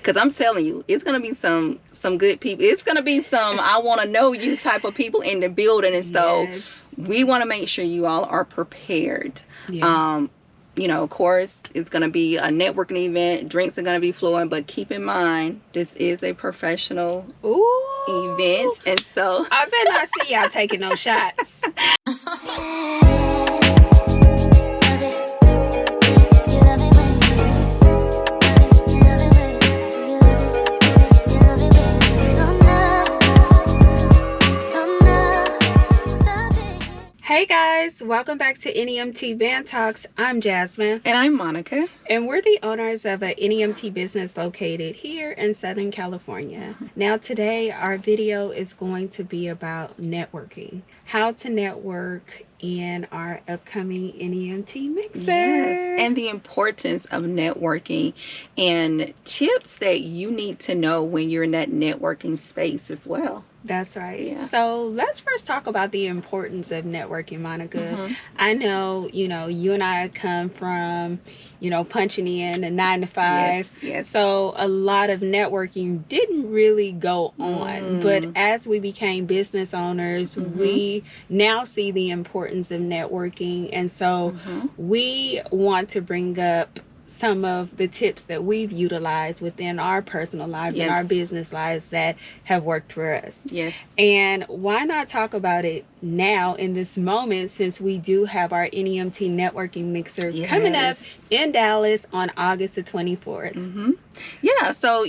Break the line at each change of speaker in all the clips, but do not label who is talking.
Because I'm telling you, it's going to be some good people. It's going to be some I want to know you type of people in the building. And so we want to make sure you all are prepared.
Yeah.
You know, of course, it's going to be a networking event. Drinks are going to be flowing. But keep in mind, this is a professional event. And so
I bet not see y'all taking no shots. Hey guys, welcome back to NEMT Van Talks. I'm Jasmine.
And I'm Monica.
And we're the owners of a NEMT business located here in Southern California. Now today our video is going to be about networking. How to network in our upcoming NEMT Mixer.
Yes, and the importance of networking and tips that you need to know when you're in that networking space as well.
That's right.
Yeah.
So let's first talk about the importance of networking, Monica. I know, you and I come from, punching in a 9 to 5.
Yes.
So a lot of networking didn't really go on. But as we became business owners, we now see the importance of networking. And so we want to bring up some of the tips that we've utilized within our personal lives and our business lives that have worked for us.
Yes.
And why not talk about it now in this moment, since we do have our NEMT Networking Mixer coming up in Dallas on August the 24th.
Yeah. So,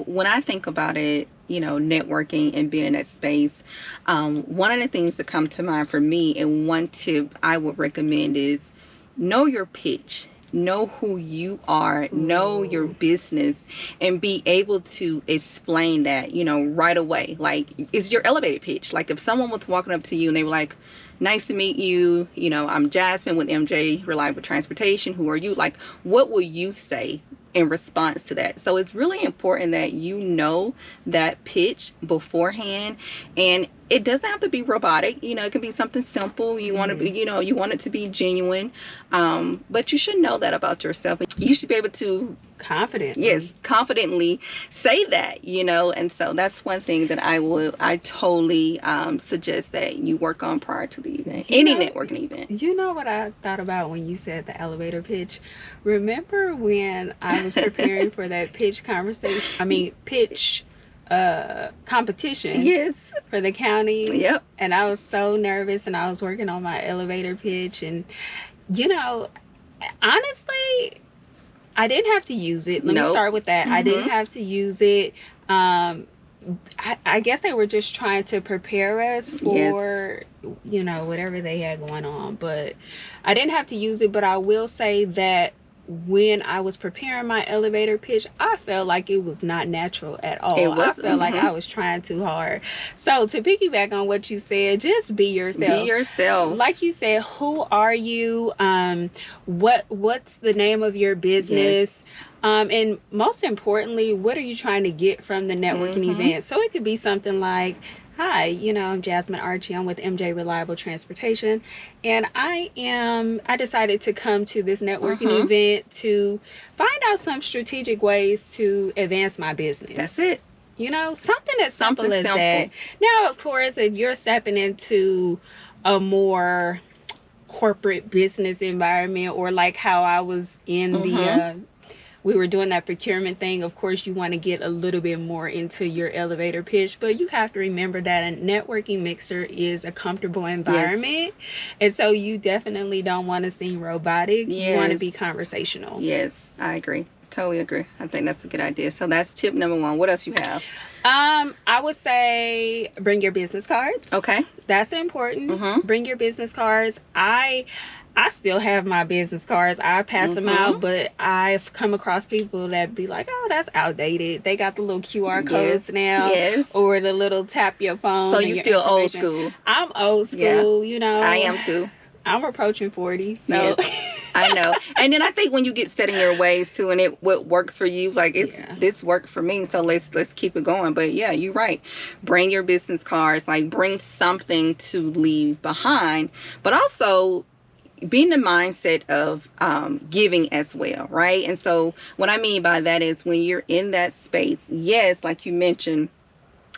when I think about it, networking and being in that space, one of the things that come to mind for me, and one tip I would recommend, is know your pitch. Know who you are, know your business, and be able to explain that, right away. Like, it's your elevator pitch. Like, if someone was walking up to you and they were like, nice to meet you, I'm Jasmine with MJ Reliable Transportation. Who are you? Like, what will you say in response to that? So it's really important that you know that pitch beforehand, and it doesn't have to be robotic. It can be something simple. You want to be, you want it to be genuine, but you should know that about yourself. You should be able to confidently say that, and so that's one thing that I totally suggest that you work on prior to the event, any networking event.
You know what I thought about when you said the elevator pitch? Remember when I was preparing for that pitch competition for the county? And I was so nervous, and I was working on my elevator pitch, and honestly, I didn't have to use it. Let me start with that. I didn't have to use it. I guess they were just trying to prepare us for whatever they had going on, but I didn't have to use it. But I will say that when I was preparing my elevator pitch, I felt like it was not natural at all. I felt like I was trying too hard. So to piggyback on what you said, just be yourself.
Be yourself.
Like you said, who are you? What's the name of your business? And most importantly, what are you trying to get from the networking event? So it could be something like, hi, I'm Jasmine Archie. I'm with MJ Reliable Transportation, and I decided to come to this networking event to find out some strategic ways to advance my business.
That's it.
Something as simple as that. Now, of course, if you're stepping into a more corporate business environment, or like how I was in we were doing that procurement thing, of course you want to get a little bit more into your elevator pitch, but you have to remember that a networking mixer is a comfortable environment. And so you definitely don't want to seem robotic. You want to be conversational.
Yes, I agree. Totally agree. I think that's a good idea. So that's tip number 1. What else you have?
I would say bring your business cards.
Okay.
That's important. Bring your business cards. I still have my business cards. I pass them out, but I've come across people that be like, oh, that's outdated. They got the little QR codes now, or the little tap your phone.
So you still old school?
I'm old school,
I am too.
I'm approaching 40, so
I know. And then I think when you get set in your ways too, and what works for you, like this worked for me, so let's keep it going. But yeah, you're right. Bring your business cards, like bring something to leave behind, but also be in the mindset of giving as well, right? And so what I mean by that is when you're in that space, yes, like you mentioned,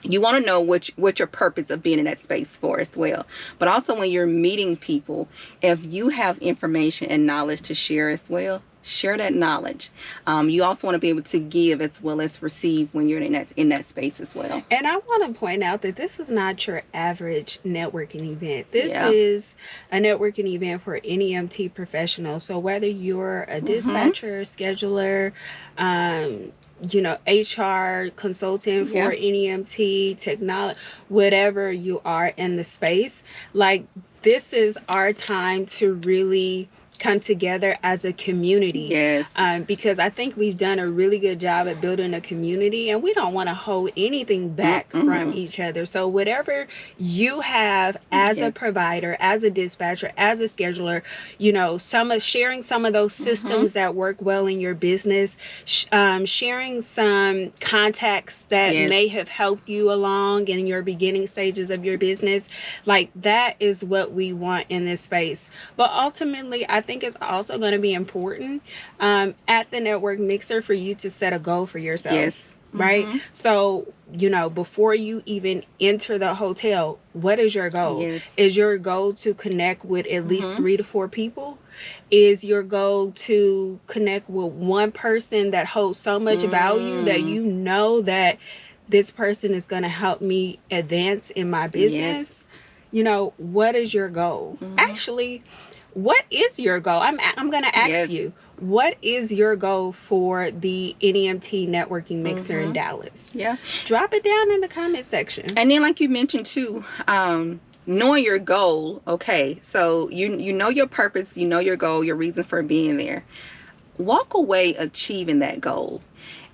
you want to know what your purpose of being in that space for as well. But also when you're meeting people, if you have information and knowledge to share as well, share that knowledge. You also want to be able to give as well as receive when you're in that space as well.
And I want to point out that this is not your average networking event. This is a networking event for NEMT professionals. So whether you're a dispatcher, scheduler, HR consultant for NEMT, technology, whatever you are in the space, like this is our time to really come together as a community.
Yes.
Because I think we've done a really good job at building a community, and we don't want to hold anything back from each other. So whatever you have as a provider, as a dispatcher, as a scheduler, sharing some of those systems that work well in your business, sharing some contacts that may have helped you along in your beginning stages of your business, like that is what we want in this space. But ultimately, I think it's also going to be important at the Network Mixer for you to set a goal for yourself.
Yes.
Right? So, before you even enter the hotel, what is your goal?
Yes.
Is your goal to connect with at least 3 to 4 people? Is your goal to connect with one person that holds so much value that you know that this person is going to help me advance in my business?
Yes.
What is your goal? Actually, what is your goal? I'm going to ask you, what is your goal for the NEMT Networking Mixer in Dallas?
Yeah.
Drop it down in the comment section.
And then like you mentioned too, knowing your goal. Okay. So you know your purpose, you know your goal, your reason for being there. Walk away achieving that goal.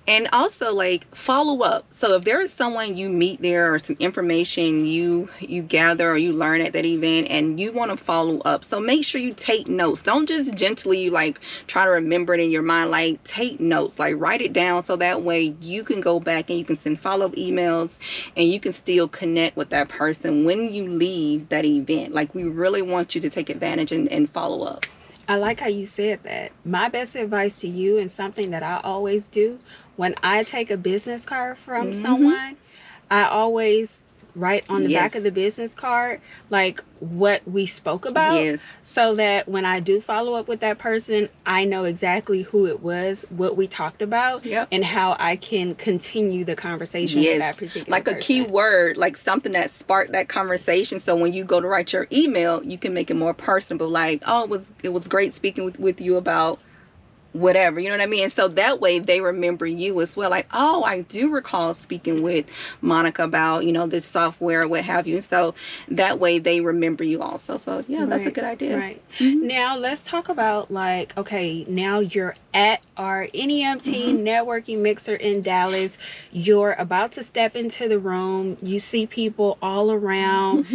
And also like follow up. So if there is someone you meet there or some information you gather or you learn at that event and you want to follow up, so make sure you take notes. Don't just gently like try to remember it in your mind. Like take notes, like write it down so that way you can go back and you can send follow-up emails and you can still connect with that person when you leave that event. Like we really want you to take advantage and follow up.
I like how you said that. My best advice to you, and something that I always do when I take a business card from someone, I always write on the back of the business card like what we spoke about, so that when I do follow up with that person, I know exactly who it was, what we talked about, and how I can continue the conversation with that particular
like
person.
A key word, like something that sparked that conversation, so when you go to write your email, you can make it more personable, like, oh, it was great speaking with you about whatever, you know what I mean? And so that way they remember you as well, like, oh, I do recall speaking with Monica about this software, what have you. And so that way they remember you also. So that's a good idea.
Right. Now let's talk about like, okay, now you're at our NEMT Networking Mixer in Dallas. You're about to step into the room. You see people all around,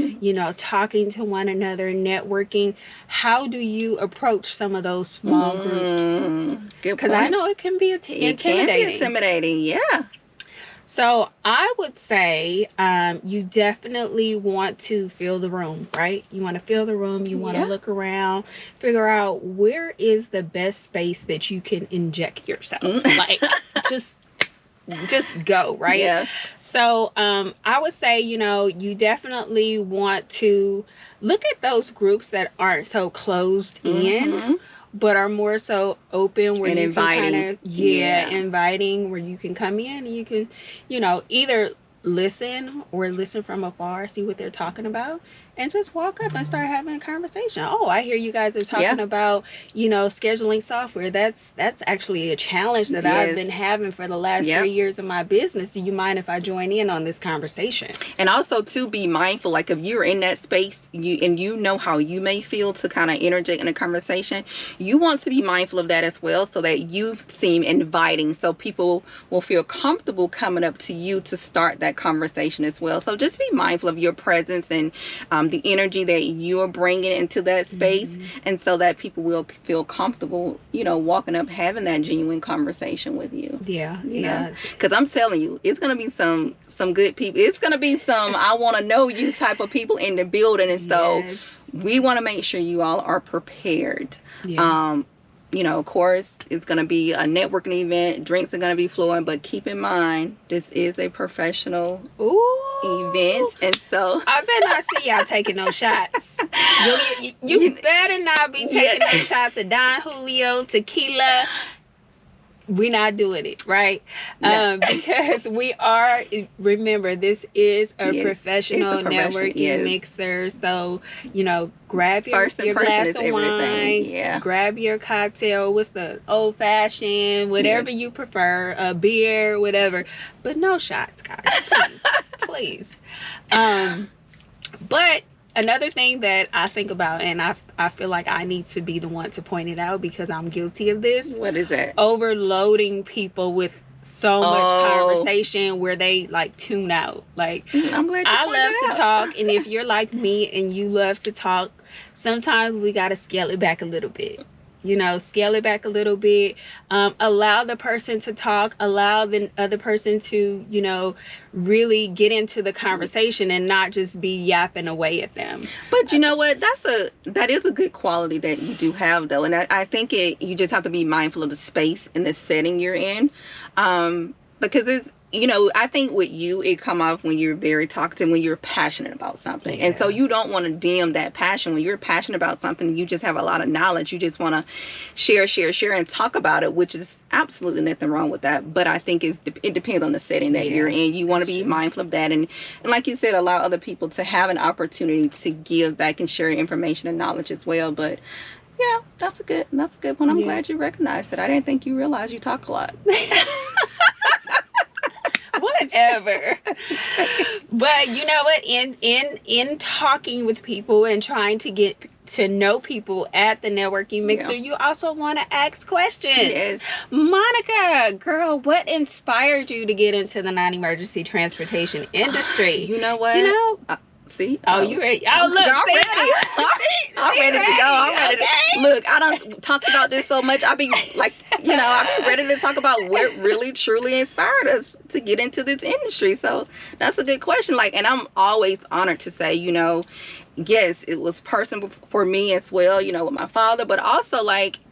talking to one another, networking. How do you approach some of those small groups? Because I know it can be intimidating.
It can be intimidating, yeah.
So I would say you definitely want to feel the room, right? You want to feel the room. You want to look around, figure out where is the best space that you can inject yourself. Like, just go, right?
Yeah.
So I would say, you definitely want to look at those groups that aren't so closed in, but are more so open, where
and
you
inviting.
can kind of, inviting, where you can come in and you can, either listen or listen from afar, see what they're talking about, and just walk up and start having a conversation. Oh, I hear you guys are talking about, scheduling software. That's actually a challenge that I've been having for the last 3 years of my business. Do you mind if I join in on this conversation?
And also to be mindful, like if you're in that space, you know how you may feel to kind of interject in a conversation, you want to be mindful of that as well, so that you seem inviting, so people will feel comfortable coming up to you to start that conversation as well. So just be mindful of your presence and the energy that you're bringing into that space, and so that people will feel comfortable, walking up, having that genuine conversation with you. Because I'm telling you, it's gonna be some good people. It's gonna be some I want to know you type of people in the building, and so we want to make sure you all are prepared.
Yeah.
Of course, it's going to be a networking event. Drinks are going to be flowing, but keep in mind, this is a professional event, and so
I better not see y'all taking no shots. You better not be taking no shots of Don Julio, tequila. We're not doing it, right? No. Because we are, remember, this is a professional networking mixer. So, grab your glass of wine, grab your cocktail. What's the old fashioned, whatever you prefer, a beer, whatever. But no shots, guys. Please. But another thing that I think about, and I feel like I need to be the one to point it out because I'm guilty of this.
What is that?
Overloading people with so much conversation where they tune out.
I'm glad
I love to talk, and if you're like me and you love to talk, sometimes we got to scale it back a little bit. Scale it back a little bit. Allow the person to talk. Allow the other person to, really get into the conversation and not just be yapping away at them.
But you know what? That is a good quality that you do have, though. And I think you just have to be mindful of the space and the setting you're in. Because it's, I think with you, it come off when you're very talkative, when you're passionate about something. Yeah. And so you don't want to dim that passion. When you're passionate about something, you just have a lot of knowledge. You just want to share and talk about it, which is absolutely nothing wrong with that. But I think it depends on the setting that you're in. You want to be mindful of that. And like you said, allow other people to have an opportunity to give back and share information and knowledge as well. But yeah, that's a good one. I'm glad you recognized it. I didn't think you realized you talk a lot.
Whatever. But you know what, in talking with people and trying to get to know people at the networking mixer, you also want to ask questions.
Yes.
Monica, girl, what inspired you to get into the non-emergency transportation industry?
You know what? See?
You ready? Oh, look,
I'm ready. I'm ready to go. I'm ready to look. I don't talk about this so much. I've been ready to talk about what really truly inspired us to get into this industry. So that's a good question. And I'm always honored to say, yes, it was personal for me as well, with my father, but also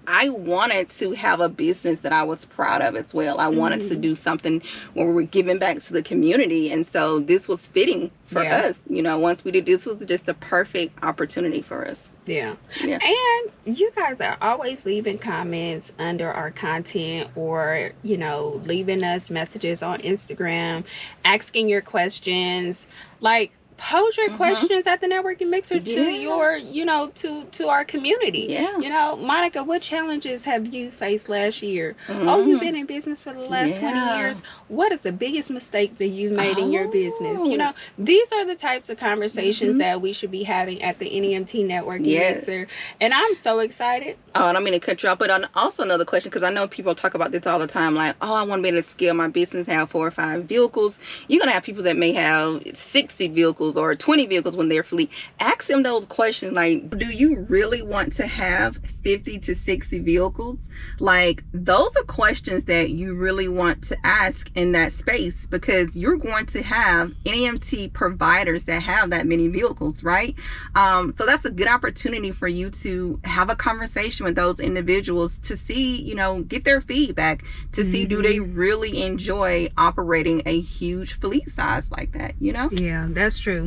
I wanted to have a business that I was proud of as well. I wanted to do something where we were giving back to the community. And so this was fitting for us. Once we did, this was just a perfect opportunity for us.
Yeah. And you guys are always leaving comments under our content or, leaving us messages on Instagram, asking your questions. Pose your questions at the networking mixer to your, to our community.
Yeah.
Monica, what challenges have you faced last year? Oh, you've been in business for the last 20 years. What is the biggest mistake that you've made in your business? These are the types of conversations that we should be having at the NEMT Networking Mixer. And I'm so excited.
Oh, and I'm going to cut you off, but also another question, because I know people talk about this all the time, I want to be able to scale my business, have 4 or 5 vehicles. You're going to have people that may have 60 vehicles or 20 vehicles when they're fleet. Ask them those questions do you really want to have 50 to 60 vehicles? Those are questions that you really want to ask in that space, because you're going to have NEMT providers that have that many vehicles, right? So that's a good opportunity for you to have a conversation with those individuals to see, get their feedback, to see do they really enjoy operating a huge fleet size like that,
Yeah, that's true.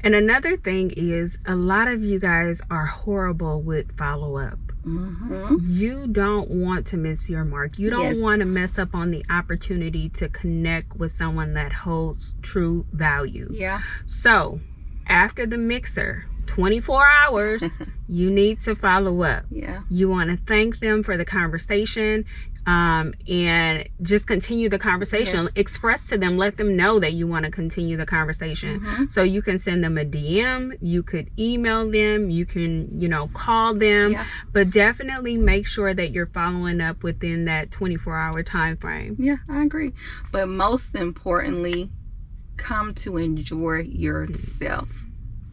And another thing is, a lot of you guys are horrible with follow-up. You don't want to miss your mark. You don't want to mess up on the opportunity to connect with someone that holds true value.
Yeah.
So after the mixer, 24 hours, you need to follow up.
Yeah.
You want to thank them for the conversation, and just continue the conversation. Express to them, let them know that you want to continue the conversation. So you can send them a DM, you could email them, you can, call them, but definitely make sure that you're following up within that 24-hour time frame.
Yeah, I agree. But most importantly, come to enjoy yourself.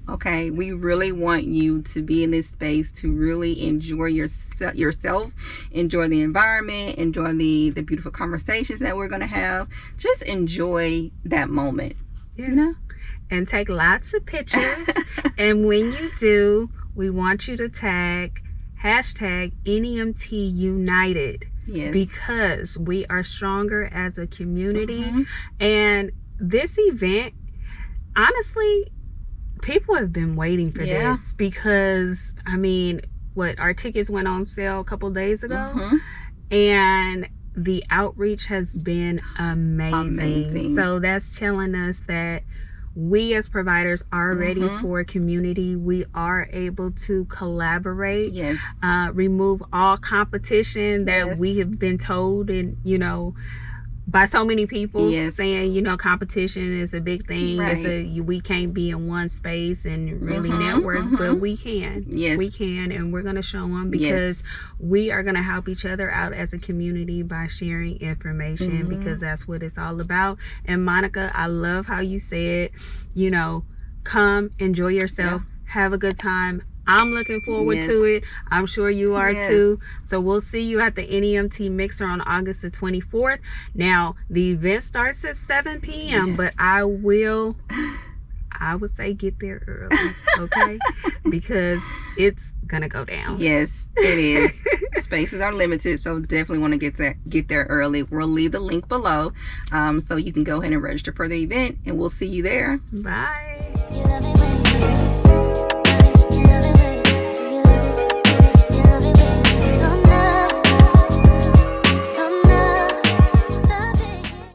Okay, we really want you to be in this space to really enjoy yourself, enjoy the environment, enjoy the beautiful conversations that we're going to have. Just enjoy that moment,
and take lots of pictures. And when you do, we want you to tag hashtag NEMT United.
Yes.
Because we are stronger as a community. And this event, honestly, people have been waiting for this, because I mean, our tickets went on sale a couple days ago, and the outreach has been amazing. So that's telling us that we as providers are ready for a community. We are able to collaborate, remove all competition that we have been told, and by so many people saying, competition is a big thing. We can't be in one space and really network, but we can. We can, and we're going to show them, because we are going to help each other out as a community by sharing information, because that's what it's all about. And Monica, I love how you said, come, enjoy yourself, have a good time. I'm looking forward to it. I'm sure you are too. So we'll see you at the NEMT Mixer on August the 24th. Now, the event starts at 7 p.m., but I would say get there early, okay? Because it's gonna go down.
Yes, it is. Spaces are limited, so definitely want to get there early. We'll leave the link below, so you can go ahead and register for the event, and we'll see you there.
Bye.